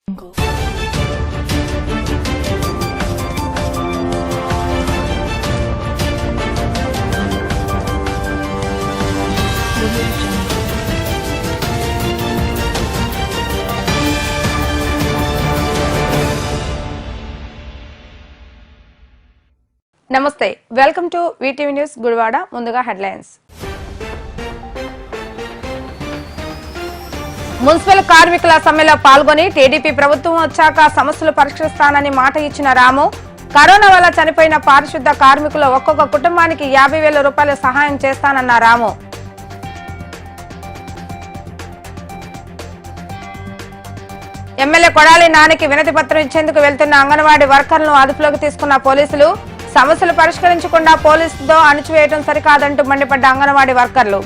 నమస్తే, welcome to VTV news Gudivada. ముందుగా headlines. Municipal కార్మికుల సమ్మెలో పాల్గొని టీడీపీ ప్రభుత్వం వచ్చాక సమస్యలు పరిష్కరిస్తానని మాట ఇచ్చిన రాము, కరోనా వల్ల చనిపోయిన పారిశుద్ధ కార్మికులు ఒక్కొక్క కుటుంబానికి 50,000 రూపాయల సహాయం చేస్తానన్న రాము. ఎమ్మెల్యే కొడాలి నానికి వినతి పత్రం ఇచ్చేందుకు వెళ్తున్న అంగన్వాడీ వర్కర్లను అదుపులోకి తీసుకున్న పోలీసులు. సమస్యలు పరిష్కరించకుండా పోలీసులతో అణిచివేయడం సరికాదంటూ మండిపడ్డ అంగన్వాడీ వర్కర్లు.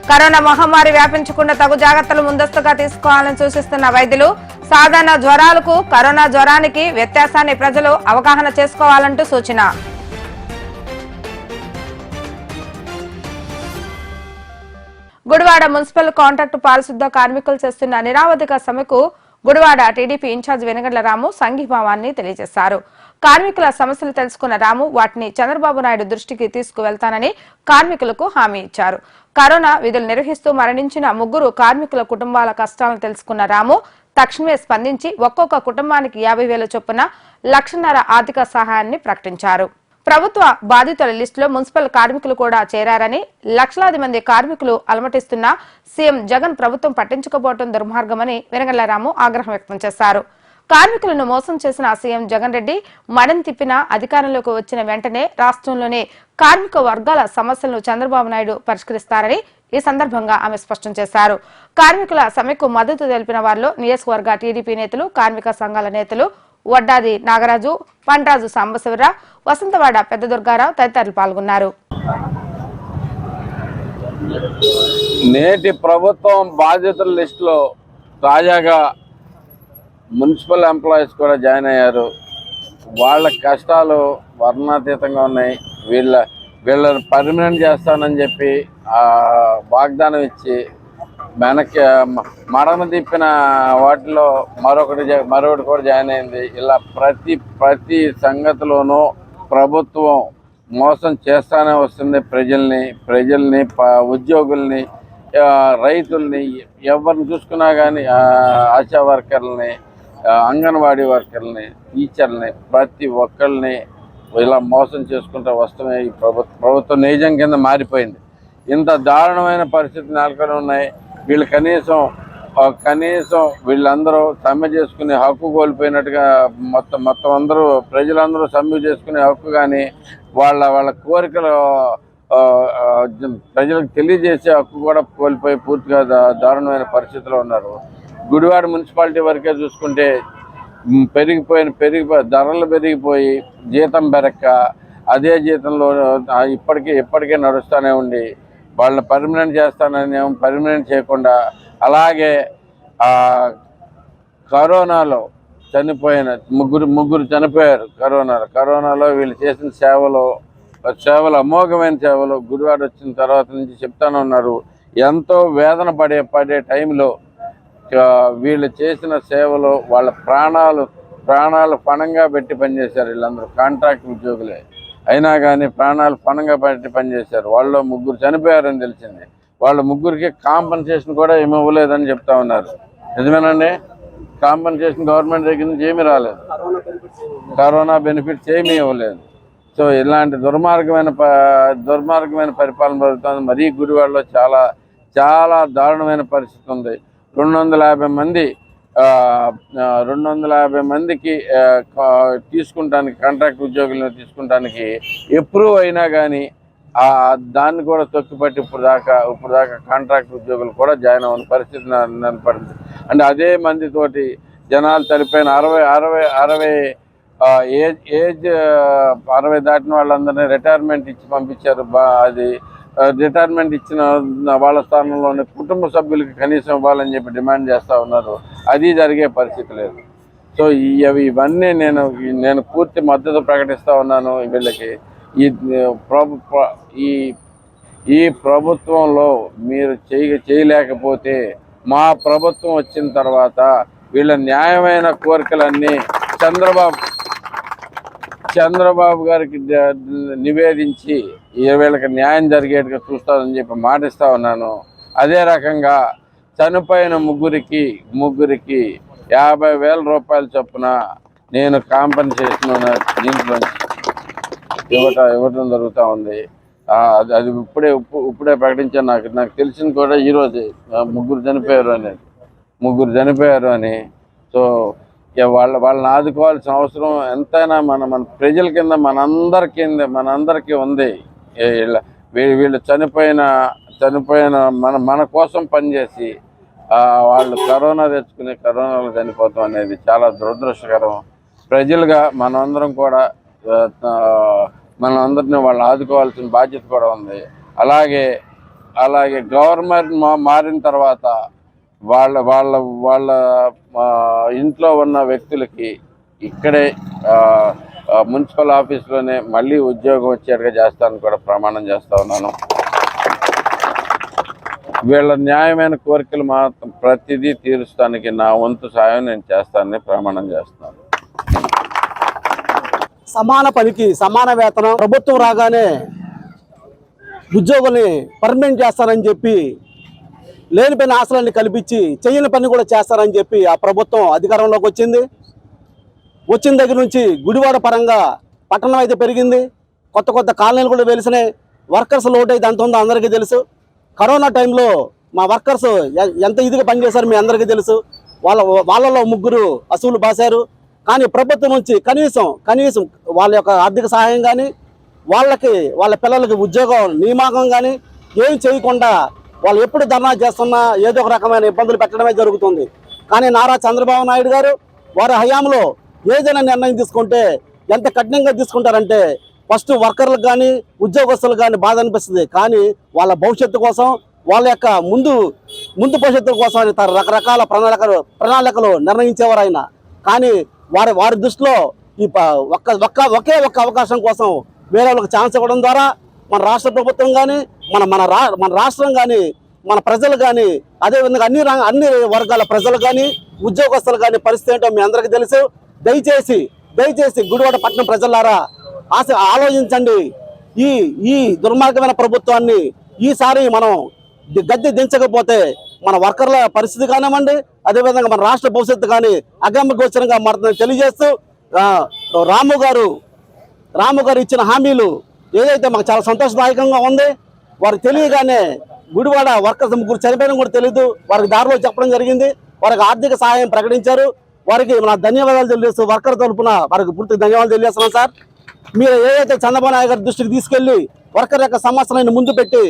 కరోనా మహమ్మారి వ్యాపించకుండా తగు జాగ్రత్తలు ముందస్తుగా తీసుకోవాలని సూచిస్తున్న వైద్యులు. సాధారణ జ్వరాలకు కరోనా జ్వరానికి వ్యత్యాసాన్ని ప్రజలు అవగాహన చేసుకోవాలంటూ సూచన. గుడివాడ మున్సిపల్ కాంట్రాక్టు పారిశుద్ధ కార్మికులు చేస్తున్న నిరావధిక సమ్మెకు గుడివాడ టీడీపీ ఇన్ఛార్జ్ వెనగండ్ల రాము సంఘీభావాన్ని తెలియజేశారు. కార్మికుల సమస్యలు తెలుసుకున్న రాము వాటిని చంద్రబాబు నాయుడు దృష్టికి తీసుకువెళ్తానని కార్మికులకు హామీ ఇచ్చారు. కరోనా విధులు నిర్వహిస్తూ మరణించిన 3 కార్మికుల కుటుంబాల కష్టాలను తెలుసుకున్న రాము తక్షణమే స్పందించి ఒక్కొక్క కుటుంబానికి 50,000 చొప్పున 1,50,000 ఆర్థిక సహాయాన్ని ప్రకటించారు. ప్రభుత్వ బాధితుల లిస్టులో మున్సిపల్ కార్మికులు కూడా చేరారని, లక్షలాది మంది కార్మికులు అలమటిస్తున్న సీఎం జగన్ ప్రభుత్వం పట్టించుకోబోవడం దుర్మార్గమని వెనగండ్ల రాము ఆగ్రహం వ్యక్తం చేశారు. కార్మికులను మోసం చేసిన సీఎం జగన్ రెడ్డి మడం తిప్పిన అధికారంలోకి వచ్చిన వెంటనే రాష్ట్రంలోని కార్మిక వర్గాల సమస్యలను చంద్రబాబు నాయుడు పరిష్కరిస్తారని ఈ సందర్భంగా ఆమె స్పష్టం చేశారు. కార్మికుల సమ్మెకు మద్దతు తెలిపిన వారిలో నియోజకవర్గ టీడీపీ నేతలు, కార్మిక సంఘాల నేతలు వడ్డాది నాగరాజు, పండ్రాజు సాంబశివరావు, వసంతవాడ పెద్ద దుర్గారావు తదితరులు పాల్గొన్నారు. నేటి ప్రభుత్వం బాధితుల లిస్టులో తాజాగా మున్సిపల్ ఎంప్లాయీస్ కూడా జాయిన్ అయ్యారు. వాళ్ళ కష్టాలు వర్ణాతీతంగా ఉన్నాయి. వీళ్ళని పర్మనెంట్ చేస్తానని చెప్పి వాగ్దానం ఇచ్చి వెనక్కి మడమ తిప్పిన వాటిలో మరొకటి కూడా జాయిన్ అయింది. ఇలా ప్రతి సంగతిలోనూ ప్రభుత్వం మోసం చేస్తానే వస్తుంది. ప్రజల్ని ఉద్యోగుల్ని, రైతుల్ని, ఎవరిని చూసుకున్నా కానీ ఆశా వర్కర్లని, అంగన్వాడీ వర్కర్లని, టీచర్లని, ప్రతి ఒక్కరిని ఇలా మోసం చేసుకుంటూ వస్తున్నాయి. ఈ ప్రభుత్వం నిజం కింద మారిపోయింది. ఇంత దారుణమైన పరిస్థితులు నెలకొని ఉన్నాయి. వీళ్ళు కనీసం వీళ్ళందరూ సమ్మె చేసుకునే హక్కు కోల్పోయినట్టుగా మొత్తం అందరూ ప్రజలందరూ సమ్మె చేసుకునే హక్కు కానీ వాళ్ళ కోరికలు ప్రజలకు తెలియజేసే హక్కు కూడా కోల్పోయి పూర్తిగా దారుణమైన పరిస్థితిలో ఉన్నారు. గుడివాడ మున్సిపాలిటీ వరకే చూసుకుంటే ధరలు పెరిగిపోయి జీతం పెరక్క అదే జీతంలో ఇప్పటికే నడుస్తూనే ఉండి వాళ్ళని పర్మనెంట్ చేస్తానని పర్మనెంట్ చేయకుండా, అలాగే కరోనాలో చనిపోయిన ముగ్గురు చనిపోయారు. కరోనాలో వీళ్ళు చేసిన సేవలు అమోఘమైన సేవలు గుడివాడ వచ్చిన తర్వాత నుంచి చెప్తానే ఉన్నారు. ఎంతో వేదన పడే టైంలో వీళ్ళు చేసిన సేవలు వాళ్ళ ప్రాణాలు పణంగా పెట్టి పనిచేశారు. వీళ్ళందరూ కాంట్రాక్ట్ ఉద్యోగులే అయినా కానీ ప్రాణాలు పణంగా పెట్టి పనిచేశారు. వాళ్ళు 3 చనిపోయారని తెలిసింది. వాళ్ళ 3కి కాంపన్సేషన్ కూడా ఏమి ఇవ్వలేదని చెప్తా ఉన్నారు. నిజమేనండి? కాంపన్సేషన్ గవర్నమెంట్ దగ్గర నుంచి ఏమీ రాలేదు. కరోనా బెనిఫిట్స్ ఏమీ ఇవ్వలేదు. సో ఇలాంటి దుర్మార్గమైన పరిపాలన జరుగుతుంది. మరీ గుడివాడలో చాలా దారుణమైన పరిస్థితి ఉంది. 250 మందికి తీసుకుంటానికి, కాంట్రాక్ట్ ఉద్యోగులను తీసుకుంటానికి అప్రూవ్ అయినా కానీ దాన్ని కూడా తొక్కిపట్టి ఇప్పుడు దాకా కాంట్రాక్ట్ ఉద్యోగులు కూడా జాయిన్ అవ్వని పరిస్థితి పడింది. అంటే అదే మందితోటి జనాలు చనిపోయిన 60 ఏజ్ 60 దాటిన వాళ్ళందరినీ రిటైర్మెంట్ ఇచ్చి పంపించారు. అది రిటైర్మెంట్ ఇచ్చిన వాళ్ళ స్థానంలోనే కుటుంబ సభ్యులకి కనీసం ఇవ్వాలని చెప్పి డిమాండ్ చేస్తూ ఉన్నారు. అది జరిగే పరిస్థితి లేదు. సో ఇవన్నీ నేను పూర్తి మద్దతు ప్రకటిస్తూ ఉన్నాను వీళ్ళకి. ఈ ప్రభుత్వంలో మీరు చేయలేకపోతే మా ప్రభుత్వం వచ్చిన తర్వాత వీళ్ళ న్యాయమైన కోరికలన్నీ చంద్రబాబు గారికి నివేదించి వీళ్ళకి న్యాయం జరిగేట్టుగా చూస్తానని చెప్పి మాటిస్తా ఉన్నాను. అదే రకంగా చనిపోయిన ముగ్గురికి 50,000 రూపాయల చొప్పున నేను కాంపెన్సేషన్ దీంట్లో ఇవ్వటం జరుగుతూ ఉంది. అది ఇప్పుడే ప్రకటించాను. నాకు తెలిసింది కూడా ఈరోజే ముగ్గురు చనిపోయారు అని. సో వాళ్ళని ఆదుకోవాల్సిన అవసరం ఎంతైనా మన ప్రజల కింద మనందరికీ ఉంది. వీళ్ళు చనిపోయిన మన కోసం పనిచేసి వాళ్ళు కరోనా తెచ్చుకుని కరోనాలో చనిపోతాం అనేది చాలా దురదృష్టకరం. ప్రజలుగా మనందరినీ వాళ్ళు ఆదుకోవాల్సిన బాధ్యత కూడా ఉంది. అలాగే గవర్నమెంట్ మారిన తర్వాత వాళ్ళ ఇంట్లో ఉన్న వ్యక్తులకి ఇక్కడే మున్సిపల్ ఆఫీస్లోనే మళ్ళీ ఉద్యోగం వచ్చేట్టుగా చేస్తానని కూడా ప్రమాణం చేస్తా ఉన్నాను. వీళ్ళ న్యాయమైన కోరికలు మాత్రం ప్రతిదీ తీరుస్తానికి నా వంతు సాయం నేను చేస్తానని ప్రమాణం చేస్తున్నాను. సమాన పనికి సమాన వేతనం, ప్రభుత్వం రాగానే ఉద్యోగుల్ని పర్మనెంట్ చేస్తారని చెప్పి లేనిపోయిన ఆశలన్నీ కల్పించి చెయ్యని పని కూడా చేస్తారని చెప్పి ఆ ప్రభుత్వం అధికారంలోకి వచ్చిన దగ్గర నుంచి గుడివాడ పరంగా పట్టణం అయితే పెరిగింది. కొత్త కాలనీలు కూడా వెలిసినాయి. వర్కర్స్ లోటు అయితే ఎంత ఉందో అందరికీ తెలుసు. కరోనా టైంలో మా వర్కర్స్ ఎంత ఇదిగా పనిచేశారు మీ అందరికీ తెలుసు. వాళ్ళలో ముగ్గురు అసూలు బాసారు. కానీ ప్రభుత్వం నుంచి కనీసం వాళ్ళ యొక్క ఆర్థిక సహాయం కానీ వాళ్ళ పిల్లలకి ఉద్యోగం నియామకం కానీ ఏం చేయకుండా వాళ్ళు ఎప్పుడు ధర్నా చేస్తున్నా ఏదో ఒక రకమైన ఇబ్బందులు పెట్టడమే జరుగుతుంది. కానీ నారా చంద్రబాబు నాయుడు గారు వారి హయాంలో ఏదైనా నిర్ణయం తీసుకుంటే ఎంత కఠినంగా తీసుకుంటారంటే ఫస్ట్ వర్కర్లకు కానీ ఉద్యోగస్తులకు కానీ బాధ అనిపిస్తుంది. కానీ వాళ్ళ భవిష్యత్తు కోసం వాళ్ళ యొక్క ముందు భవిష్యత్తు కోసం రకరకాల ప్రణాళికలు నిర్ణయించేవారు ఆయన. కానీ వారి దృష్టిలో ఈ ఒకే ఒక్క అవకాశం కోసం వేరే వాళ్ళకి ఛాన్స్ ఇవ్వడం ద్వారా మన రాష్ట్ర ప్రభుత్వం కానీ మన రాష్ట్రం కానీ మన ప్రజలు కానీ అదేవిధంగా అన్ని వర్గాల ప్రజలు కానీ ఉద్యోగస్తులు కానీ పరిస్థితి ఏంటో మీ అందరికీ తెలుసు. దయచేసి గుడివాడ పట్టణం ప్రజలారా ఆలోచించండి. ఈ దుర్మార్గమైన ప్రభుత్వాన్ని ఈసారి మనం గద్దె దించకపోతే మన వర్కర్ల పరిస్థితి కానివ్వండి, అదేవిధంగా మన రాష్ట్ర భవిష్యత్తు కానీ అగమ్య గోచరంగా మారుతుందని తెలియజేస్తూ రాము గారు ఇచ్చిన హామీలు ఏదైతే మాకు చాలా సంతోషదాయకంగా ఉంది. వారికి తెలియగానే గుడివాడ వర్కర్స్ ముగ్గురు చనిపోయిన కూడా తెలియదు, వారికి దారిలో చెప్పడం జరిగింది. వారికి ఆర్థిక సహాయం ప్రకటించారు. వారికి నా ధన్యవాదాలు తెలియజేస్తూ వర్కర్ తరఫున వారికి పూర్తి ధన్యవాదాలు తెలియజేస్తున్నాం సార్. మీరు ఏదైతే చంద్రబాబు నాయుడు గారి దృష్టికి తీసుకెళ్లి వర్కర్ యొక్క సమస్యలను ముందు పెట్టి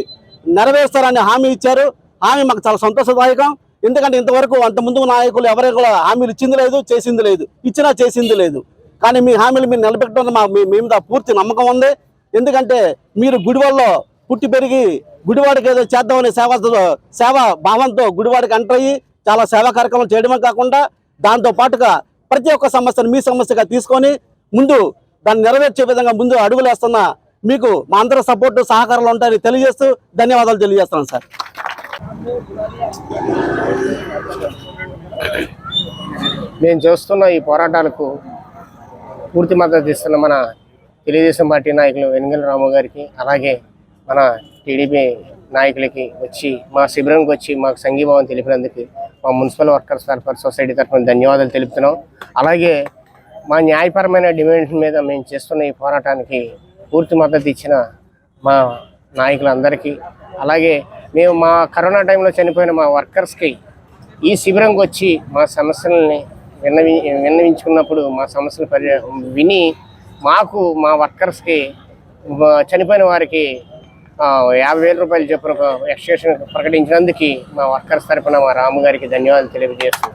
నెరవేరుస్తారని హామీ ఇచ్చారు. హామీ మాకు చాలా సంతోషదాయకం. ఎందుకంటే ఇంతవరకు అంత ముందు నాయకులు ఎవరు కూడా హామీలు ఇచ్చింది లేదు, చేసింది లేదు. కానీ మీ హామీలు మీరు నిలబెట్టడం మీ మీద పూర్తి నమ్మకం ఉంది. ఎందుకంటే మీరు గుడివాడలో పుట్టి పెరిగి గుడివాడికి ఏదో చేద్దామనే సేవా భావంతో గుడివాడికి ఎంటర్ అయ్యి చాలా సేవా కార్యక్రమాలు చేయడమే కాకుండా దాంతో పాటుగా ప్రతి ఒక్క సమస్యను మీ సమస్యగా తీసుకొని ముందు దాన్ని నెరవేర్చే విధంగా ముందు అడుగులు వేస్తున్న మీకు మా అందరి సపోర్టు సహకారాలు ఉంటాయని తెలియజేస్తూ ధన్యవాదాలు తెలియజేస్తున్నాను సార్. మేము చేస్తున్న ఈ పోరాటాలకు పూర్తి మద్దతు ఇస్తున్న మన తెలుగుదేశం పార్టీ నాయకులు వెనుగల రాము గారికి, అలాగే మన టీడీపీ నాయకులకి వచ్చి మా శిబిరంకి వచ్చి మాకు సంఘీభావం తెలిపినందుకు మా మున్సిపల్ వర్కర్స్ వెల్ఫేర్ సొసైటీ తరఫున ధన్యవాదాలు తెలుపుతున్నాం. అలాగే మా న్యాయపరమైన డిమాండ్స్ మీద మేము చేస్తున్న ఈ పోరాటానికి పూర్తి మద్దతు ఇచ్చిన మా నాయకులందరికీ, అలాగే మేము మా కరోనా టైంలో చనిపోయిన మా వర్కర్స్కి ఈ శిబిరంకి వచ్చి మా సమస్యలని విన్నవించుకున్నప్పుడు మా సమస్యలు విని మాకు మా వర్కర్స్కి చనిపోయిన వారికి 50,000 రూపాయలు చొప్పున ఎక్స్టెన్షన్ ప్రకటించినందుకు మా వర్కర్స్ తరఫున మా రాము గారికి ధన్యవాదాలు తెలియజేస్తున్నాం.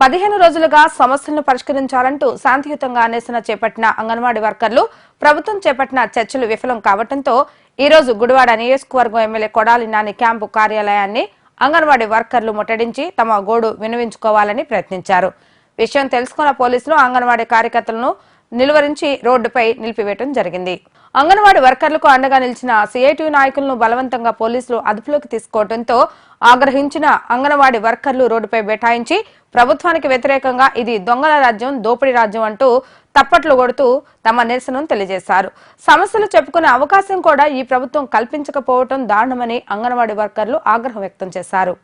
15 రోజులుగా సమస్యలను పరిష్కరించాలంటూ శాంతియుతంగా నిరసన చేపట్టిన అంగన్వాడీ వర్కర్లు ప్రభుత్వం చేపట్టిన చర్చలు విఫలం కావడంతో ఈ రోజు గుడివాడ నియోజకవర్గం ఎమ్మెల్యే కొడాలి నాని క్యాంపు కార్యాలయాన్ని అంగన్వాడీ వర్కర్లు ముట్టడించి తమ గోడు వినవించుకోవాలని ప్రయత్నించారు. విషయం తెలుసుకున్న పోలీసులు అంగన్వాడీ కార్యకర్తలను నిలువరించి రోడ్డుపై నిలిపివేయడం జరిగింది. అంగన్వాడీ వర్కర్లకు అండగా నిలిచిన సిఐటియు నాయకులను బలవంతంగా పోలీసులు అదుపులోకి తీసుకోవడంతో ఆగ్రహించిన అంగన్వాడీ వర్కర్లు రోడ్డుపై బైఠాయించి ప్రభుత్వానికి వ్యతిరేకంగా ఇది దొంగల రాజ్యం, దోపిడీ రాజ్యం అంటూ తప్పట్లు కొడుతూ తమ నిరసనను తెలియజేశారు. సమస్యలు చెప్పుకునే అవకాశం కూడా ఈ ప్రభుత్వం కల్పించకపోవడం దారుణమని అంగన్వాడీ వర్కర్లు ఆగ్రహం వ్యక్తం చేశారు.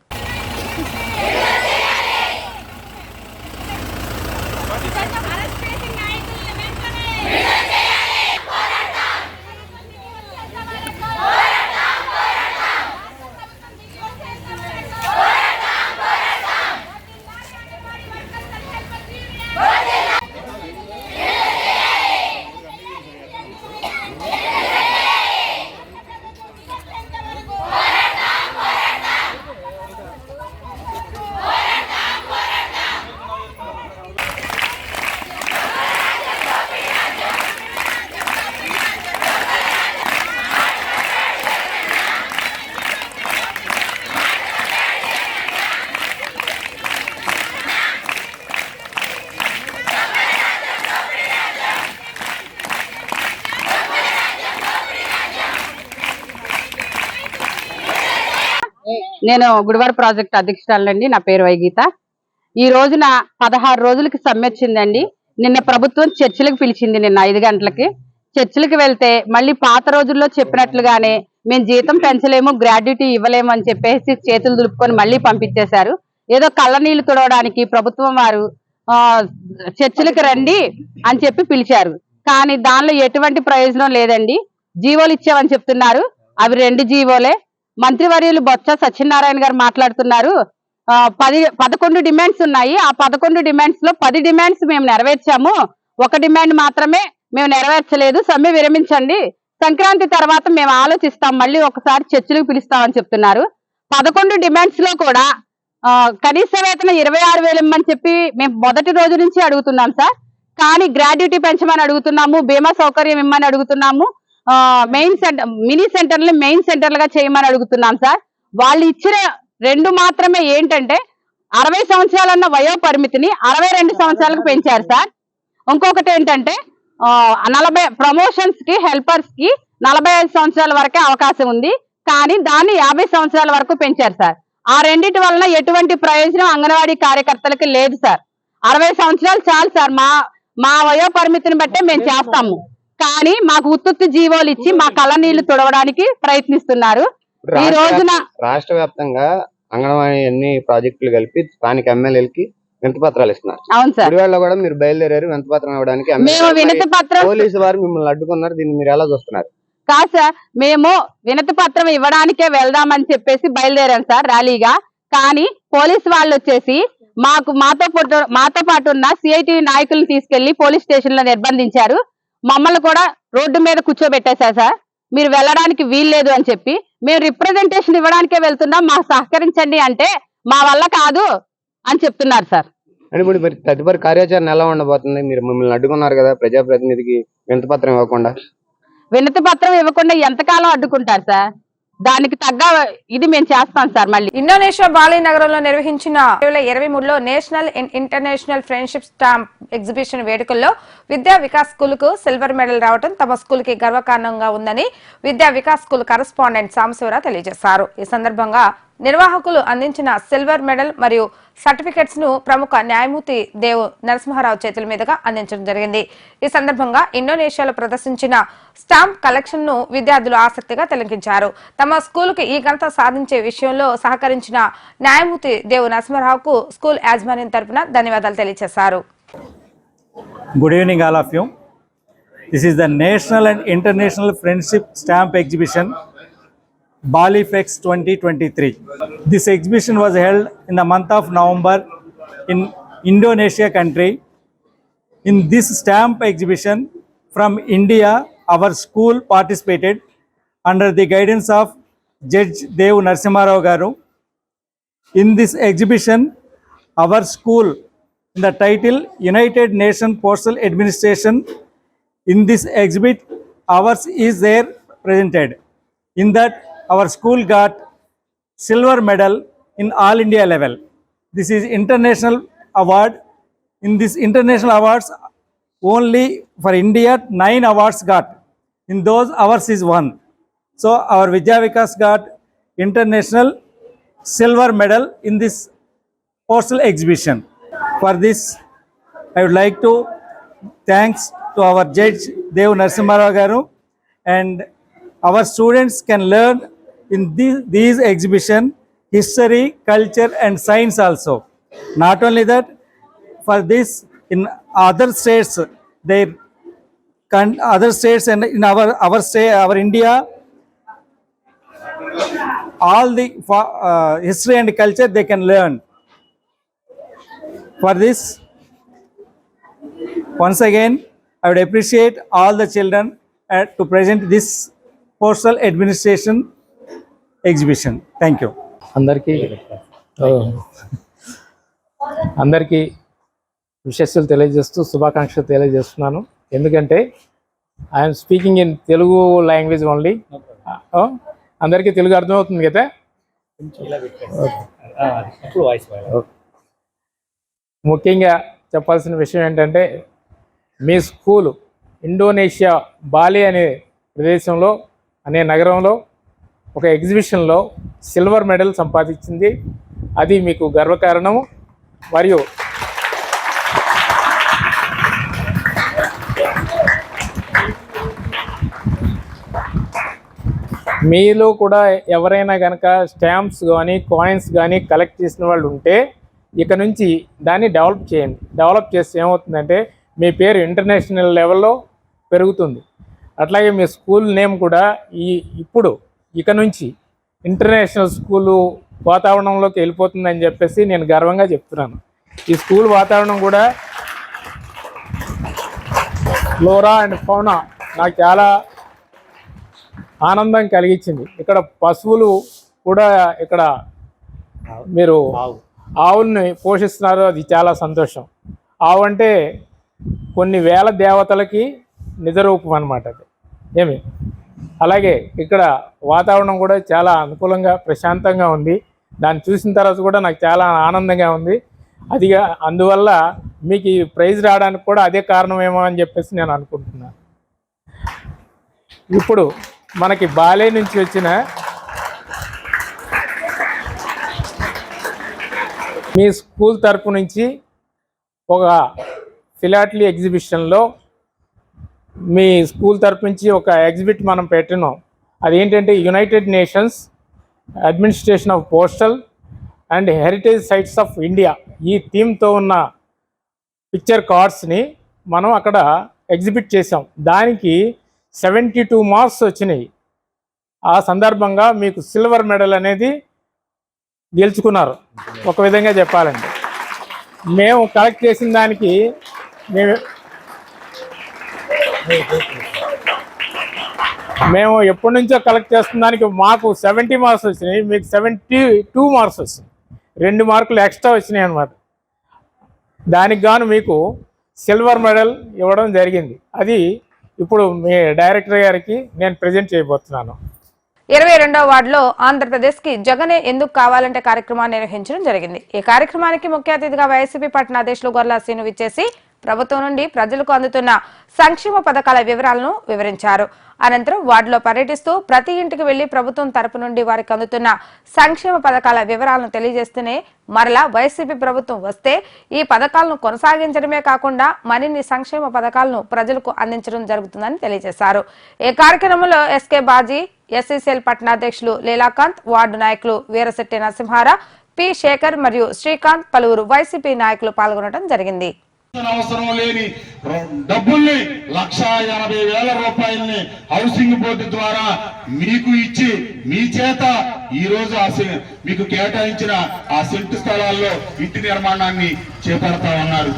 నేను గుడివాడ ప్రాజెక్ట్ అధ్యక్షురాలండి. నా పేరు వైగీత. ఈ రోజున 16 రోజులకి సమ్మె వచ్చిందండి. నిన్న ప్రభుత్వం చర్చలకు పిలిచింది. నిన్న 5 గంటలకి చర్చలకు వెళ్తే మళ్ళీ పాత రోజుల్లో చెప్పినట్లుగానే మేము జీతం పెంచలేము, గ్రాడ్యుటీ ఇవ్వలేము అని చెప్పేసి చేతులు దులుపుకొని మళ్ళీ పంపించేశారు. ఏదో కళ్ళ నీళ్లు తుడవడానికి ప్రభుత్వం వారు చర్చలకు రండి అని చెప్పి పిలిచారు. కానీ దానిలో ఎటువంటి ప్రయోజనం లేదండి. జీవోలు ఇచ్చామని చెప్తున్నారు. అవి 2 జీవోలే. మంత్రివర్యులు బొత్స సత్యనారాయణ గారు మాట్లాడుతున్నారు. 11 డిమాండ్స్ ఉన్నాయి. ఆ 11 డిమాండ్స్ లో 10 డిమాండ్స్ మేము నెరవేర్చాము, 1 డిమాండ్ మాత్రమే మేము నెరవేర్చలేదు, సమ్మె విరమించండి, సంక్రాంతి తర్వాత మేము ఆలోచిస్తాం, మళ్ళీ ఒకసారి చర్చలకు పిలుస్తామని చెప్తున్నారు. 11 డిమాండ్స్ లో కూడా కనీస వేతనం 26,000 ఇమ్మని చెప్పి మేము మొదటి రోజు నుంచి అడుగుతున్నాం సార్. కానీ గ్రాడ్యుటీ పెంచమని అడుగుతున్నాము, బీమా సౌకర్యం ఇమ్మని అడుగుతున్నాము, మెయిన్ సెంటర్ మినీ సెంటర్లు మెయిన్ సెంటర్లుగా చేయమని అడుగుతున్నాం సార్. వాళ్ళు ఇచ్చిన 2 మాత్రమే ఏంటంటే 60 సంవత్సరాలన్న వయో పరిమితిని 62 సంవత్సరాలకు పెంచారు సార్. ఇంకొకటి ఏంటంటే 40 ప్రమోషన్స్ కి హెల్పర్స్ కి 45 సంవత్సరాల వరకే అవకాశం ఉంది, కానీ దాన్ని 50 సంవత్సరాల వరకు పెంచారు సార్. ఆ రెండింటి వలన ఎటువంటి ప్రయోజనం అంగన్వాడీ కార్యకర్తలకి లేదు సార్. 60 సంవత్సరాలు చాలు సార్. మా వయో పరిమితిని బట్టే మేము చేస్తాము, కానీ మాకు ఉత్తుత్తి జీవోలు ఇచ్చి మా కళ్ళ నీళ్లు తుడవడానికి ప్రయత్నిస్తున్నారు. ఈ రోజున రాష్ట్ర వ్యాప్తంగా అంగన్వాడీ అన్ని ప్రాజెక్టులు కలిపి స్థానిక ఎమ్మెల్యేలకి వినతి పత్రాలు ఇస్తున్నారు. అవును సార్. గుడివాడలో కూడా మీరు బయలుదేరారు వినతి పత్రం ఇవ్వడానికి. మేము వినతి పత్రం పోలీసు వారు మిమ్మల్ని అడ్డుకున్నారు. దీన్ని మీరు ఎలా చూస్తున్నారు? కాదు సార్, మేము వినతి పత్రం ఇవ్వడానికే వెళ్దామని చెప్పేసి బయలుదేరాం సార్ ర్యాలీగా. కానీ పోలీసు వాళ్ళు వచ్చేసి మాతో పాటు ఉన్న సిఐటి నాయకులను తీసుకెళ్లి పోలీస్ స్టేషన్ లో నిర్బంధించారు. మమ్మల్ని కూడా రోడ్డు మీద కూర్చోబెట్టేశారు సార్. మీరు వెళ్ళడానికి వీల్లేదు అని చెప్పి, మేము రిప్రజెంటేషన్ ఇవ్వడానికే వెళ్తున్నాం, మాకు సహకరించండి అంటే మా వల్ల కాదు అని చెప్తున్నారు సార్. అని ఇప్పుడు మరి తదుపరి కార్యాచరణ ఎలా ఉండబోతుంది? మీరు మిమ్మల్ని అడ్డుకున్నారు కదా, ప్రజాప్రతినిధికి వినతి పత్రం ఇవ్వకుండా. వినతి పత్రం ఇవ్వకుండా ఎంతకాలం అడ్డుకుంటారు సార్? దానికి తగ్గ ఇది మేము చేస్తాం సార్. మళ్ళీ ఇండోనేషియా బాలి నగరంలో నిర్వహించిన 2023లో national and international friendship stamp exhibition వేడుకల్లో విద్యా వికాస్ స్కూల్ కు సిల్వర్ మెడల్ రావడం తమ స్కూల్ కి గర్వకారణంగా ఉందని విద్యా వికాస్ స్కూల్ కరెస్పాండెంట్ సాంబశివరావు తెలియజేశారు. ఈ సందర్భంగా నిర్వాహకులు అందించిన సిల్వర్ మెడల్ మరియు సర్టిఫికెట్స్ ను ప్రముఖ న్యాయమూర్తి దేవ్ నరసింహారావు చేతుల మీదుగా అందించడం జరిగింది. ఈ సందర్భంగా ఇండోనేషియాలో ప్రదర్శించిన స్టాంప్ కలెక్షన్ ను విద్యార్థులు ఆసక్తిగా తిలకించారు. తమ స్కూల్ కి ఈ ఘనత సాధించే విషయంలో సహకరించిన న్యాయమూర్తి దేవ్ నరసింహారావుకు స్కూల్ యాజమాన్యం తరపున ధన్యవాదాలు తెలియజేశారు. Good evening all of you. This is the National and International Friendship Stamp Exhibition Bali Flex 2023. This exhibition was held in the month of November in Indonesia country. In this stamp exhibition from India, our school participated under the guidance of Judge Dev Narasimha Rao Garu. In this exhibition, our school, in the title United Nations Postal Administration, in this exhibit ours is there presented. In that our school got silver medal in all India level. This is international award. In this international awards only for India 9 awards got. In those ours is 1. So our Vidya Vikas got international silver medal in this postal exhibition. For this, I would like to thanks to our judge Dev Narasimha Garu, and our students can learn in these exhibition history, culture and science also. Not only that, for this in other states, other states and in our state, our India, all the history and culture they can learn. For this, once again, I would appreciate all the children to present this postal administration exhibition. Thank you. అందరికీ విశేషాలు తెలియజేస్తూ శుభాకాంక్షలు తెలియజేస్తున్నాను. ఎందుకంటే I'm speaking in Telugu language only. అందరికీ తెలుగు అర్థమవుతుంది కదా? ముఖ్యంగా చెప్పాల్సిన విషయం ఏంటంటే, మీ స్కూలు ఇండోనేషియా బాలి అనే ప్రదేశంలో అనే నగరంలో ఒక ఎగ్జిబిషన్లో సిల్వర్ మెడల్ సంపాదించింది. అది మీకు గర్వకారణము. మరియు మీలో కూడా ఎవరైనా కనుక స్టాంప్స్ కానీ కాయిన్స్ కానీ కలెక్ట్ చేసిన వాళ్ళు ఉంటే ఇక నుంచి దాన్ని డెవలప్ చేయండి. డెవలప్ చేస్తే ఏమవుతుందంటే మీ పేరు ఇంటర్నేషనల్ లెవెల్లో పెరుగుతుంది. అట్లాగే మీ స్కూల్ నేమ్ కూడా ఇప్పుడు ఇక నుంచి ఇంటర్నేషనల్ స్కూలు వాతావరణంలోకి వెళ్ళిపోతుందని చెప్పేసి నేను గర్వంగా చెప్తున్నాను. ఈ స్కూల్ వాతావరణం కూడా ఫ్లోరా అండ్ ఫౌనా నాకు చాలా ఆనందం కలిగించింది. ఇక్కడ పశువులు కూడా, ఇక్కడ మీరు ఆవుల్ని పోషిస్తున్నారు, అది చాలా సంతోషం. ఆవు అంటే కొన్ని వేల దేవతలకి నిజరూపం అన్నమాట అది. ఏమి అలాగే ఇక్కడ వాతావరణం కూడా చాలా అనుకూలంగా ప్రశాంతంగా ఉంది. దాన్ని చూసిన తర్వాత కూడా నాకు చాలా ఆనందంగా ఉంది. అందువల్ల మీకు ఈ ప్రైజ్ రావడానికి కూడా అదే కారణమేమో అని చెప్పేసి నేను అనుకుంటున్నాను. ఇప్పుడు మనకి బాలే నుంచి వచ్చిన మీ స్కూల్ తరపు నుంచి ఒక ఫిలాటలీ ఎగ్జిబిషన్లో మీ స్కూల్ తరపు నుంచి ఒక ఎగ్జిబిట్ మనం పెట్టినాం. అదేంటంటే United Nations administration of postal and heritage sites of India, ఈ థీమ్తో ఉన్న పిక్చర్ కార్డ్స్ని మనం అక్కడ ఎగ్జిబిట్ చేసాం. దానికి 72 మార్క్స్ వచ్చినాయి. ఆ సందర్భంగా మీకు సిల్వర్ మెడల్ అనేది గెలుచుకున్నారు. ఒక విధంగా చెప్పాలంటే మేము కలెక్ట్ చేసిన దానికి మేము ఎప్పటి నుంచో కలెక్ట్ చేస్తున్న దానికి మాకు 70 మార్క్స్ వచ్చినాయి, మీకు 72 మార్క్స్ వచ్చినాయి. 2 మార్కులు ఎక్స్ట్రా వచ్చినాయి అన్నమాట. దానికి గాను మీకు సిల్వర్ మెడల్ ఇవ్వడం జరిగింది. అది ఇప్పుడు మీ డైరెక్టర్ గారికి నేను ప్రజెంట్ చేయబోతున్నాను. 22వ వార్డులో ఆంధ్రప్రదేశ్ కి జగనే ఎందుకు కావాలంటే కార్యక్రమాన్ని నిర్వహించడం జరిగింది. ఈ కార్యక్రమానికి ముఖ్య అతిథిగా వైసీపీ పట్టణ అధ్యక్షులు గొర్లా శ్రీను విచ్చేసి ప్రభుత్వం నుండి ప్రజలకు అందుతున్న సంక్షేమ పథకాల వివరాలను వివరించారు. అనంతరం వార్డులో పర్యటిస్తూ ప్రతి ఇంటికి వెళ్లి ప్రభుత్వం తరపు నుండి వారికి అందుతున్న సంక్షేమ పథకాల వివరాలను తెలియజేస్తూనే మరలా వైసీపీ ప్రభుత్వం వస్తే ఈ పథకాలను కొనసాగించడమే కాకుండా మరిన్ని సంక్షేమ పథకాలను ప్రజలకు అందించడం జరుగుతుందని తెలియజేశారు. ఈ కార్యక్రమంలో ఎస్కే బాజీ, ఎస్సీసీఎల్ పట్టణ అధ్యక్షులు లీలాకాంత్, వార్డు నాయకులు వీరశెట్టి నరసింహారా, పి శేఖర్ మరియు శ్రీకాంత్, పలువురు వైసీపీ నాయకులు పాల్గొనడం జరిగింది. అవసరం లేని డబ్బుల్ని 1,80,000 రూపాయల్ని హౌసింగ్ బోర్డు ద్వారా మీకు ఇచ్చి మీ చేత ఈ రోజు మీకు కేటాయించిన ఆ సెంటు స్థలాల్లో ఇంటి నిర్మాణాన్ని చేపడతా ఉన్నారు.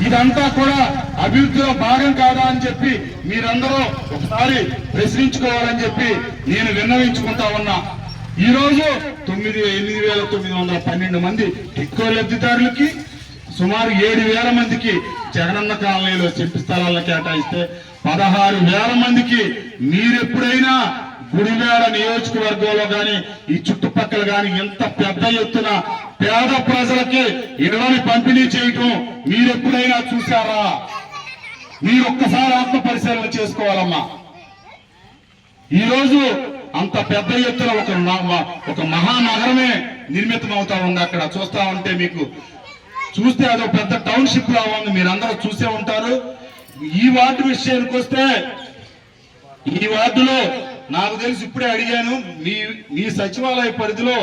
ఇదంతా కూడా అభివృద్ధిలో భాగం కాదా అని చెప్పి మీరందరూ ఒకసారి ప్రశ్నించుకోవాలని చెప్పి నేను విన్నవించుకుంటా ఉన్నా. ఈ రోజు 8,912 మంది టిక్కో లబ్ధిదారులకి, సుమారు 7,000 మందికి జగనన్న కాలనీలో చెంపి స్థలాలను కేటాయిస్తే 16,000 మందికి మీరెప్పుడైనా గుడివాడ నియోజకవర్గంలో కానీ ఈ చుట్టుపక్కల కానీ ఎంత పెద్ద ఎత్తున పేద ప్రజలకి ఇళ్లని పంపిణీ చేయటం మీరెప్పుడైనా చూసారా? మీరు ఒక్కసారి ఆత్మ పరిశీలన చేసుకోవాలమ్మా. ఈరోజు అంత పెద్ద ఎత్తున ఒక మహానగరమే నిర్మితం అవుతా ఉంది. అక్కడ చూస్తా ఉంటే మీకు చూస్తే అదో పెద్ద టౌన్షిప్ లా ఉంది. మీరందరూ చూసే ఉంటారు. ఈ వార్డు విషయానికి వస్తే ఈ వార్డులో నాకు తెలిసి ఇప్పుడే అడిగాను, మీ సచివాలయ పరిధిలో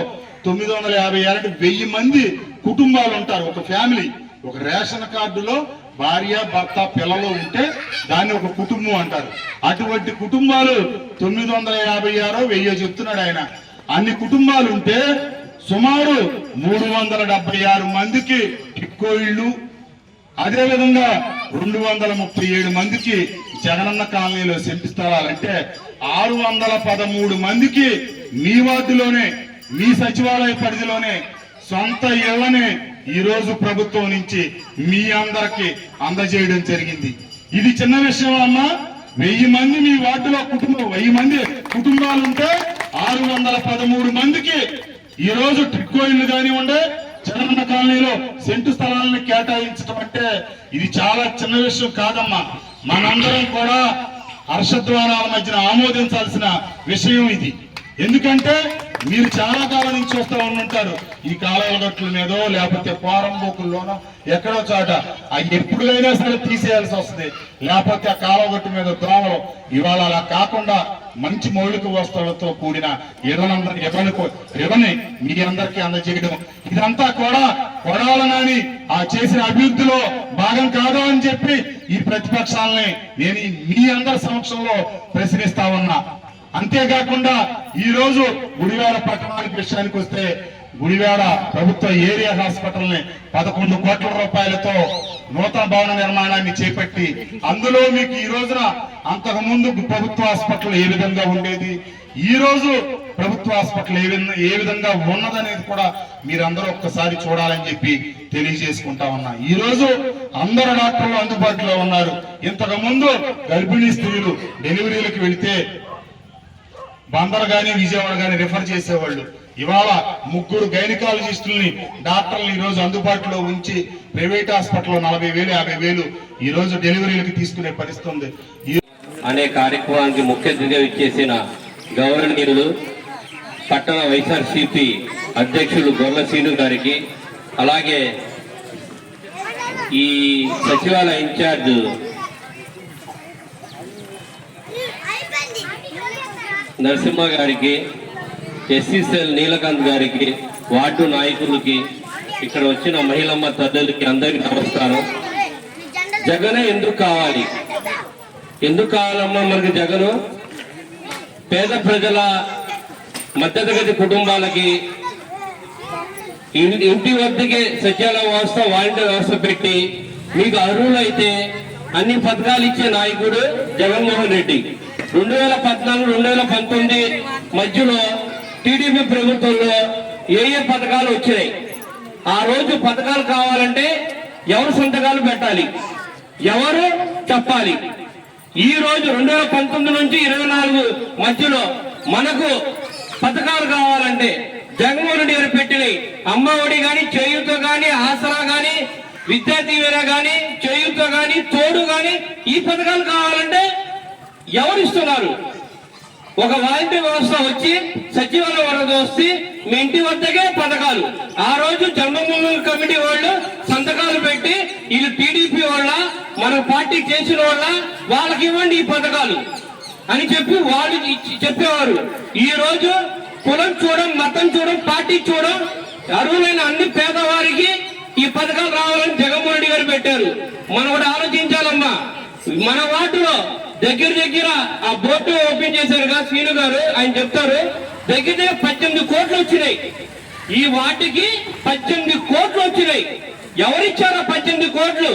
950 1000 మంది కుటుంబాలు ఉంటారు. ఒక ఫ్యామిలీ, ఒక రేషన్ కార్డులో భార్య భర్త పిల్లలు ఉంటే దాన్ని ఒక కుటుంబం అంటారు. అటువంటి కుటుంబాలు 956 1000 చెప్తున్నాడు ఆయన. అన్ని కుటుంబాలు ఉంటే సుమారు 376 మందికి టిక్కో ఇళ్ళు, అదేవిధంగా 237 మందికి జగనన్న కాలనీలో సెంటు స్థలాలంటే 613 మందికి మీ వార్డులోనే మీ సచివాలయ పరిధిలోనే సొంత ఇళ్లనే ఈ రోజు ప్రభుత్వం నుంచి మీ అందరికి అందజేయడం జరిగింది. ఇది చిన్న విషయం అమ్మా. 1000 మంది మీ వార్డులో 1000 మంది కుటుంబాలుంటే 613 మందికి ఈ రోజు టిక్కో ఇల్లు కానివ్వండి, జగనన్న కాలనీలో సెంటు స్థలాలను కేటాయించడం అంటే ఇది చాలా చిన్న విషయం కాదమ్మా. మనందరం కూడా హర్షధ్వానాల మధ్యన ఆమోదించాల్సిన విషయం ఇది. ఎందుకంటే మీరు చాలా కాలం నుంచి చూస్తూ ఉంటారు, ఈ కాలువల గట్ల మీదో లేకపోతే పోరంబోకుల్లోనో ఎక్కడో చోట అవి ఎప్పుడైనా సరే తీసేయాల్సి వస్తుంది, లేకపోతే ఆ కాలువ గట్టు మీద దోమలు. ఇవాళ అలా కాకుండా మంచి మౌలిక వస్తువులతో కూడిన ఇవ్వని మీ అందరికీ అందజేయడం, ఇదంతా కూడా కొడాలనని ఆ చేసిన అభివృద్ధిలో భాగం కాదు అని చెప్పి ఈ ప్రతిపక్షాలని నేను మీ అందరి సమక్షంలో ప్రశ్నిస్తా ఉన్నా. అంతేకాకుండా ఈ రోజు గుడివాడ పట్టణానికి విషయానికి వస్తే, గుడివాడ ప్రభుత్వ ఏరియా హాస్పిటల్ ని 11 కోట్ల రూపాయలతో నూతన భవన నిర్మాణాన్ని చేపట్టి, అందులో మీకు ఈ రోజున అంతకు ముందు ప్రభుత్వ హాస్పిటల్ ఏ విధంగా ఉండేది, ఈ రోజు ప్రభుత్వ హాస్పిటల్ ఏ విధంగా ఉన్నదనేది కూడా మీరందరూ ఒక్కసారి చూడాలని చెప్పి తెలియజేసుకుంటా ఉన్నా. ఈ రోజు అందరు డాక్టర్లు అందుబాటులో ఉన్నారు. ఇంతకు ముందు గర్భిణీ స్త్రీలు డెలివరీలకు వెళితే బందర్ గాని విజయవాడ గాని రిఫర్ చేసేవాళ్ళు. ఇవాళ 3 గైనకాలజిస్టుల్ని డాక్టర్లు ఈ రోజు అందుబాటులో ఉంచి ప్రైవేట్ హాస్పిటల్లో 40,000 50,000 ఈ రోజు డెలివరీలకు తీసుకునే పరిస్థితి ఉంది. అనే కార్యక్రమానికి ముఖ్య అతిథిగా ఇచ్చేసిన గౌరవనీయులు పట్టణ వైఎస్ఆర్సీపీ అధ్యక్షులు గొర్ల శ్రీను గారికి, అలాగే ఈ సచివాలయ ఇన్ఛార్జ్ నరసింహ గారికి, ఎస్సీసీఎల్ నీలకాంత్ గారికి, వార్డు నాయకులకి, ఇక్కడ వచ్చిన మహిళమ్మ తల్లులకి అందరికీ నమస్కారం. జగనే ఎందుకు కావాలి? ఎందుకు కావాలమ్మా మనకి జగను? పేద ప్రజల మధ్యతరగతి కుటుంబాలకి ఇంటి వద్దకే సచివాలయ వ్యవస్థ, వాలంటీర్ వ్యవస్థ పెట్టి మీకు అర్హులైతే అన్ని పథకాలు ఇచ్చే నాయకుడు జగన్మోహన్ రెడ్డి. 2014 2019 మధ్యలో టీడీపీ ప్రభుత్వంలో ఏ పథకాలు వచ్చినాయి? ఆ రోజు పథకాలు కావాలంటే ఎవరు సంతకాలు పెట్టాలి, ఎవరు చెప్పాలి? ఈ రోజు 2019 నుంచి 24 మధ్యలో మనకు పథకాలు కావాలంటే జగన్మోహన్ రెడ్డి గారు పెట్టినాయి. అమ్మ ఒడి గాని, చేయూత గాని, ఆసరా గాని, విద్యా దీవెన గాని, చేయూత గాని, తోడు గాని, ఈ పథకాలు కావాలంటే ఎవరు ఇస్తున్నారు? ఒక వాలంటీర్ వ్యవస్థ వచ్చి సచివాలయ వరద వస్తే మీ ఇంటి వద్దకే పథకాలు. ఆ రోజు జన్మభూమి కమిటీ వాళ్ళు సంతకాలు పెట్టి వీళ్ళు టీడీపీ వాళ్ళ మన పార్టీ చేసిన వాళ్ళ వాళ్ళకి ఇవ్వండి ఈ పథకాలు అని చెప్పి వాళ్ళు చెప్పేవారు. ఈ రోజు కులం చూడం, మతం చూడం, పార్టీ చూడం, అర్హులైన అన్ని పేదవారికి ఈ పథకాలు రావాలని జగన్మోహన్ రెడ్డి గారు పెట్టారు. మనం కూడా ఆలోచించాలమ్మా. మన వార్డులో దగ్గర ఆ బోర్డు ఓపెన్ చేశారు కదా శ్రీను గారు, ఆయన చెప్తారు దగ్గర 18 కోట్లు వచ్చినాయి. ఈ వాటికి 18 కోట్లు వచ్చినాయి. ఎవరిచ్చారో 18 కోట్లు?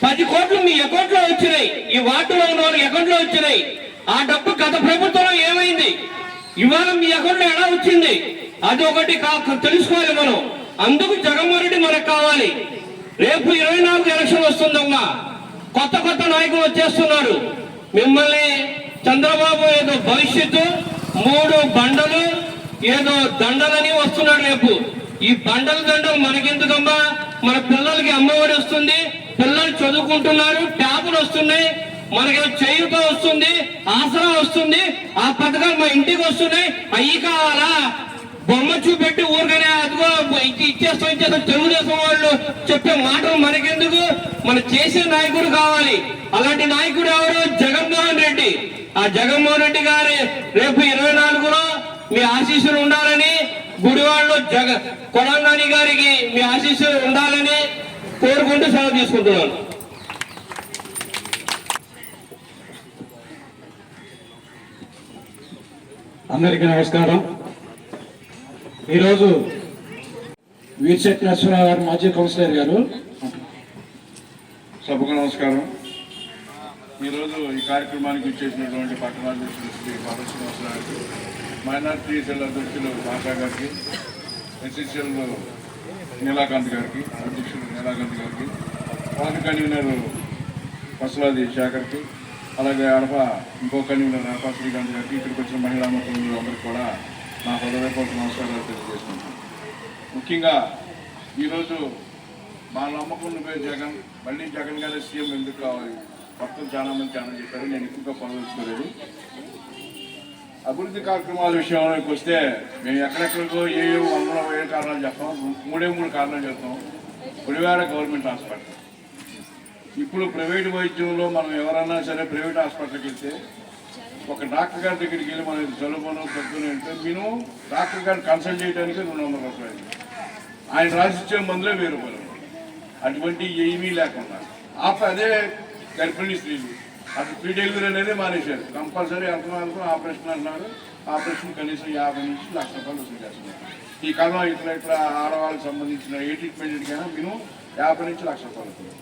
10 కోట్లు మీ అకౌంట్ లో వచ్చినాయి. ఈ వార్డులో ఉన్న వాళ్ళ అకౌంట్ లో వచ్చినాయి. ఆ డబ్బు గత ప్రభుత్వంలో ఏమైంది? ఇవాళ మీ అకౌంట్ లో ఎలా వచ్చింది? అది ఒకటి తెలుసుకోవాలి మనం. అందుకు జగన్మోహన్ రెడ్డి మనకు కావాలి. రేపు 24 ఎలక్షన్ వస్తుందమ్మా. కొత్త నాయకులు వచ్చేస్తున్నారు. మిమ్మల్ని చంద్రబాబు ఏదో భవిష్యత్తు 3 బండలు ఏదో దండలని వస్తున్నాడు రేపు. ఈ దండలు మనకెందుకమ్మా? మన పిల్లలకి అమ్మఒడి వస్తుంది, పిల్లలు చదువుకుంటున్నారు, ట్యాబులు వస్తున్నాయి, మనకి చేయూత వస్తుంది, ఆసరా వస్తుంది, ఆ పథకాలు మా ఇంటికి వస్తున్నాయి. అయ్యి కావాలా? బొమ్మ చూపెట్టి ఊరికనే అదిగో ఇచ్చేస్తాం తెలుగుదేశం వాళ్ళు చెప్పే మాటలు మనకెందుకు? మన చేసే నాయకుడు కావాలి. అలాంటి నాయకుడు ఎవరు? జగన్మోహన్ రెడ్డి. ఆ జగన్మోహన్ రెడ్డి గారి రేపు 24లో మీ ఆశీస్సులు ఉండాలని, గుడివాడలో కొడాలి గారికి మీ ఆశీస్సులు ఉండాలని కోరుకుంటూ సెలవు తీసుకుంటున్నాను. అందరికీ నమస్కారం. ఈరోజు వీర్శెట్టి నరసింహరావు గారు, మాజీ కౌన్సిలర్ గారు. సభకు నమస్కారం. ఈరోజు ఈ కార్యక్రమానికి ఇచ్చేసినటువంటి పట్టణాధ్యక్షులు శ్రీ శ్రీనివాసరావు గారికి, మైనార్టీ సెల్ అధ్యక్షులు మాతా గారికి, ఎస్ఎస్ఎల్ నీలాకాంత్ గారికి, అధ్యక్షులు నీలాకాంత్ గారికి, వార్డు కన్వీనర్ పసులాది శేఖర్కి, అలాగే అడప ఇంకో కన్వీనర్ అడప శ్రీకాంత్ గారికి, ఇక్కడికి వచ్చిన మహిళా ముఖ్యులు అందరికీ కూడా నా హృదయపూర్వక నమస్కారాలు తెలియజేసుకుంటాను. ముఖ్యంగా ఈరోజు మా నమ్మకం నువ్వే జగన్, మళ్ళీ జగన్ గారి సీఎం ఎందుకు కావాలి? మొత్తం చాలా మంది చెప్పారు, నేను ఎక్కువగా పదవించుకోలేదు. అభివృద్ధి కార్యక్రమాల విషయంలోకి వస్తే మేము ఎక్కడెక్కడికో ఏ వందలో ఏ కారణాలు చెప్తాం, మూడు కారణాలు చెప్తాం. Gudivada government hospital. ఇప్పుడు ప్రైవేట్ వైద్యంలో మనం ఎవరన్నా సరే ప్రైవేట్ హాస్పిటల్కి వెళ్తే ఒక డాక్టర్ గారి దగ్గరికి వెళ్ళి మనం జలుబును తగ్గుని వెళ్తే మినిమం డాక్టర్ గారిని కన్సల్ట్ చేయడానికి 200 రూపాయలు, ఆయన రాసిచ్చే మందులే 1000 రూపాయలు. అటువంటి ఏమీ లేకుండా అదే గర్భిణీ స్త్రీలు అసలు ఫ్రీ డెలివరీ అనేది మానేశారు. కంపల్సరీ ఎంతమంది ఆపరేషన్ అంటున్నారు. ఆపరేషన్ కనీసం 50 నుంచి 1,00,000 రూపాయలు వసూలు చేస్తున్నారు. ఈ కాలం ఇట్లా ఆడవాళ్ళకి సంబంధించిన ఏ ట్రీట్మెంట్కైనా మినిమం 50 నుంచి 1,00,000 రూపాయలు అవుతుంది.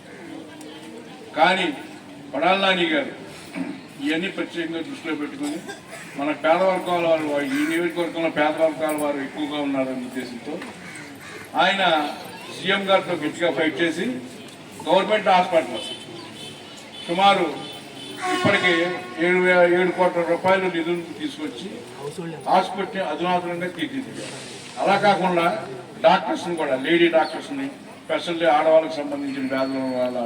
కానీ కొడాలి నాని గారు ఇవన్నీ ప్రత్యేకంగా దృష్టిలో పెట్టుకుని మన పేద వర్గాల వారు, ఈ నియోజకవర్గంలో పేద వర్గాల వారు ఎక్కువగా ఉన్నారనే ఉద్దేశంతో ఆయన సీఎం గారితో గట్టిగా ఫైట్ చేసి గవర్నమెంట్ హాస్పిటల్ సుమారు ఇప్పటికే 7 కోట్ల రూపాయలు నిధులు తీసుకొచ్చి హాస్పిటల్ని అధునాతనంగా తీర్చిదిద్దారు. అలా కాకుండా డాక్టర్స్ని కూడా, లేడీ డాక్టర్స్ని, స్పెషల్లీ ఆడవాళ్ళకి సంబంధించిన వ్యాధుల వాళ్ళ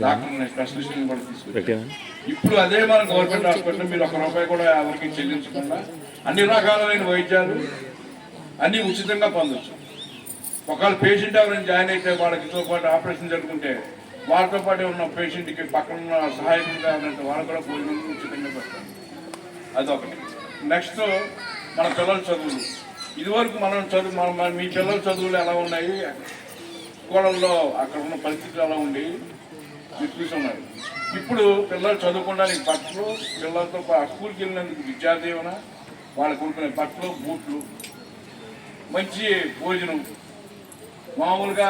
డాక్టర్ని, స్పెషలిస్ట్ని కూడా తీసుకొచ్చారు. ఇప్పుడు అదే మన గవర్నమెంట్ హాస్పిటల్ మీరు 1 రూపాయి కూడా ఎవరికి చెల్లించకుండా అన్ని రకాలైన వైద్యాలు అన్నీ ఉచితంగా పొందొచ్చు. ఒకవేళ పేషెంట్ ఎవరైనా జాయిన్ అయితే వాళ్ళకితో పాటు ఆపరేషన్ జరుగుతుంటే వాళ్ళతో పాటు ఉన్న పేషెంట్కి పక్కన ఉన్న సహాయకులుగా ఉన్నట్టు వాళ్ళు కూడా భోజనం ఉచితంగా పెడతారు. అదొకటి. నెక్స్ట్ మన పిల్లల చదువులు. ఇదివరకు మన మీ పిల్లల చదువులు ఎలా ఉన్నాయి, స్కూళ్ళల్లో అక్కడ ఉన్న పరిస్థితులు ఎలా ఉండి మీరు చూస్తున్నారు. ఇప్పుడు పిల్లలు చదువుకోవడానికి బట్టలు, పిల్లలతో స్కూల్కి వెళ్ళినందుకు విద్యాదీవన, వాళ్ళకు కొనుక్కునే బట్టలు, బూట్లు, మంచి భోజనం. మామూలుగా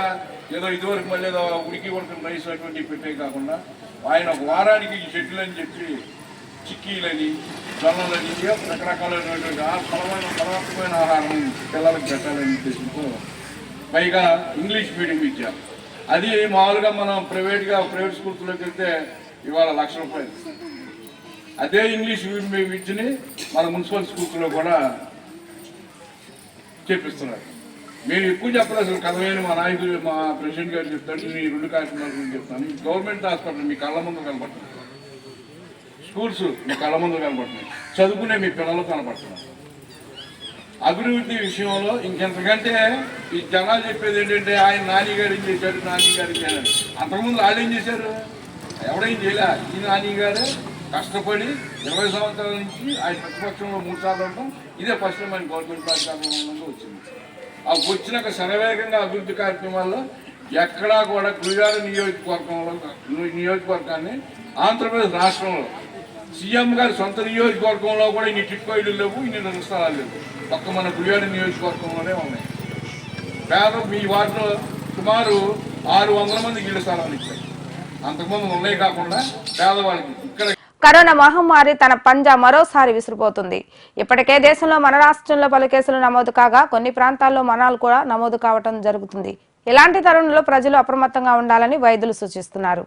ఏదో ఇదివరకు మళ్ళీ ఏదో ఉడికి కొడుకున్న రైస్ అటువంటివి పెట్టే కాకుండా ఆయన ఒక వారానికి ఈ షెడ్యూల్ అని చెప్పి చిక్కీలని, జొన్నలని, రకరకాలైనటువంటి ఫలవత్తమైన ఆహారం పిల్లలకు పెట్టాలని ఉద్దేశంతో పైగా ఇంగ్లీష్ మీడియం విద్య. అది మామూలుగా మనం ప్రైవేట్ స్కూల్స్లోకి వెళ్తే ఇవాళ 1,00,000 రూపాయలు. అదే ఇంగ్లీష్ విద్యని మన మున్సిపల్ స్కూల్స్లో కూడా చేపిస్తున్నారు. మేము ఎక్కువ చెప్పలేదు, అసలు కథమైన మా నాయకులు, మా ప్రెసిడెంట్ గారు చెప్తాడు. నేను ఈ 2 కార్యక్రమాల గురించి చెప్తాను. గవర్నమెంట్ హాస్పిటల్ మీ కళ్ళ ముందు కనపడుతుంది, స్కూల్స్ మీ కళ్ళ ముందు కనపడుతున్నాయి, చదువుకునే మీ పిల్లలు కనపడుతున్నారు. అభివృద్ధి విషయంలో ఇంకెంతకంటే ఈ జనాలు చెప్పేది ఏంటంటే ఆయన నాని గారు ఏం చేశారు, నాని గారు చేయాలి. అంతకుముందు వాళ్ళు ఏం చేశారు, ఎవడేం చేయలే. ఈ నాని గారు కష్టపడి 20 సంవత్సరాల నుంచి ఆయన ప్రతిపక్షంలో 3 సార్లు ఉండటం ఇదే ఫస్ట్ టైం ఆయన గవర్నమెంట్ కార్యక్రమంలో వచ్చింది. ఆ వచ్చినాక శరవేగంగా అభివృద్ధి కార్యక్రమాల్లో ఎక్కడా కూడా గుడివాడ నియోజకవర్గాన్ని ఆంధ్రప్రదేశ్ రాష్ట్రంలో సీఎం గారి సొంత నియోజకవర్గంలో కూడా ఇన్ని టిట్కోయిలు లేవు, ఇన్ని స్థలాలు లేవు. ఒక్క మన గుడివాడ నియోజకవర్గంలోనే ఉన్నాయి. మీ వాటిలో సుమారు 600 మందికి ఇళ్ల స్థలాలు ఇచ్చాయి. అంతకుముందు ఉన్నాయి కాకుండా పేదవాళ్ళకి. ఇక్కడ కరోనా మహమ్మారి తన పంజా మరోసారి విసిరిపోతుంది. ఇప్పటికే దేశంలో మన రాష్ట్రంలో పలు కేసులు నమోదు కాగా కొన్ని ప్రాంతాల్లో మరణాలు కూడా నమోదు కావడం జరుగుతుంది. ఇలాంటి తరుణంలో ప్రజలు అప్రమత్తంగా ఉండాలని వైద్యులు సూచిస్తున్నారు.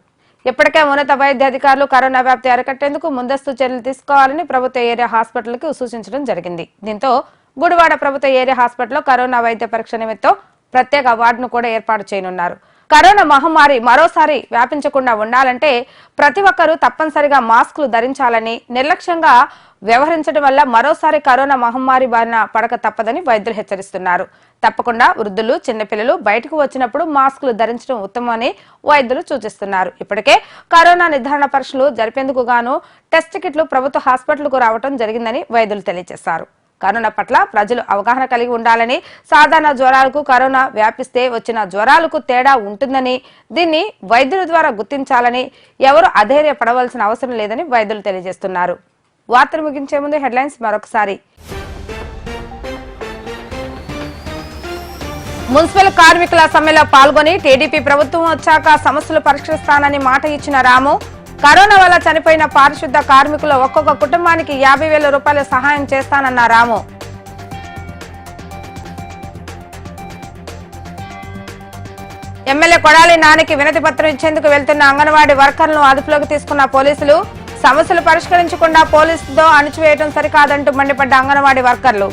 ఇప్పటికే ఉన్నత వైద్య అధికారులు కరోనా వ్యాప్తి అరికట్టేందుకు ముందస్తు చర్యలు తీసుకోవాలని ప్రభుత్వ ఏరియా హాస్పిటల్కి సూచించడం జరిగింది. దీంతో గుడివాడ ప్రభుత్వ ఏరియా హాస్పిటల్లో కరోనా వైద్య పరీక్ష నిమిత్తం ప్రత్యేక వార్డును కూడా ఏర్పాటు చేయనున్నారు. కరోనా మహమ్మారి మరోసారి వ్యాపించకుండా ఉండాలంటే ప్రతి ఒక్కరూ తప్పనిసరిగా మాస్కులు ధరించాలని, నిర్లక్ష్యంగా వ్యవహరించడం వల్ల మరోసారి కరోనా మహమ్మారి బారిన పడక తప్పదని వైద్యులు హెచ్చరిస్తున్నారు. తప్పకుండా వృద్ధులు, చిన్నపిల్లలు బయటకు వచ్చినప్పుడు మాస్కులు ధరించడం ఉత్తమమని వైద్యులు సూచిస్తున్నారు. ఇప్పటికే కరోనా నిర్ధారణ పరీక్షలు జరిపేందుకు గాను టెస్ట్ కిట్లు ప్రభుత్వ హాస్పిటల్కు రావడం జరిగిందని వైద్యులు తెలియజేశారు. కరోనా పట్ల ప్రజలు అవగాహన కలిగి ఉండాలని, సాధారణ జ్వరాలకు కరోనా వ్యాపిస్తే వచ్చిన జ్వరాలకు తేడా ఉంటుందని, దీన్ని వైద్యుల ద్వారా గుర్తించాలని, ఎవరు అధైర్యపడవలసిన అవసరం లేదని వైద్యులు తెలియజేస్తున్నారు. వార్తలు ముగించే ముందు హెడ్లైన్స్ మరొకసారి. మున్సిపల్ కార్మికుల సమ్మెలో పాల్గొని టీడీపీ ప్రభుత్వం వచ్చాక సమస్యలు పరిష్కరిస్తానని మాట ఇచ్చిన రాము, కరోనా వల్ల చనిపోయిన పారిశుద్ధ కార్మికులు ఒక్కొక్క కుటుంబానికి 50,000 రూపాయల సహాయం చేస్తానన్న రాము. ఎమ్మెల్యే కొడాలి నానికి వినతి పత్రం ఇచ్చేందుకు వెళ్తున్న అంగన్వాడీ వర్కర్లను అదుపులోకి తీసుకున్న పోలీసులు, సమస్యలు పరిష్కరించకుండా పోలీసులతో అణిచివేయడం సరికాదంటూ మండిపడ్డ అంగన్వాడీ వర్కర్లు.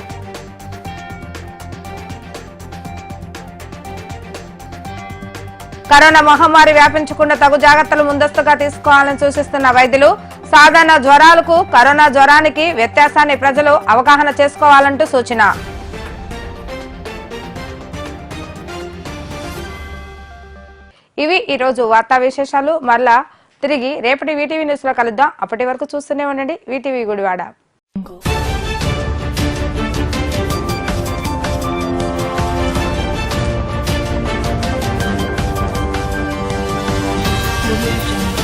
కరోనా మహమ్మారి వ్యాపించకుండా తగు జాగ్రత్తలు ముందస్తుగా తీసుకోవాలని సూచిస్తున్న వైద్యులు, సాధారణ జ్వరాలకు కరోనా జ్వరానికి వ్యత్యాసాన్ని ప్రజలు అవగాహన చేసుకోవాలంటూ సూచన. ఇవి ఈరోజు వార్తా విశేషాలు. మరలా తిరిగి రేపటి వీటీవీ న్యూస్ లో కలుద్దాం. అప్పటి వరకు చూస్తూనే ఉండండి వీటీవీ గుడివాడ. Audio Jungle.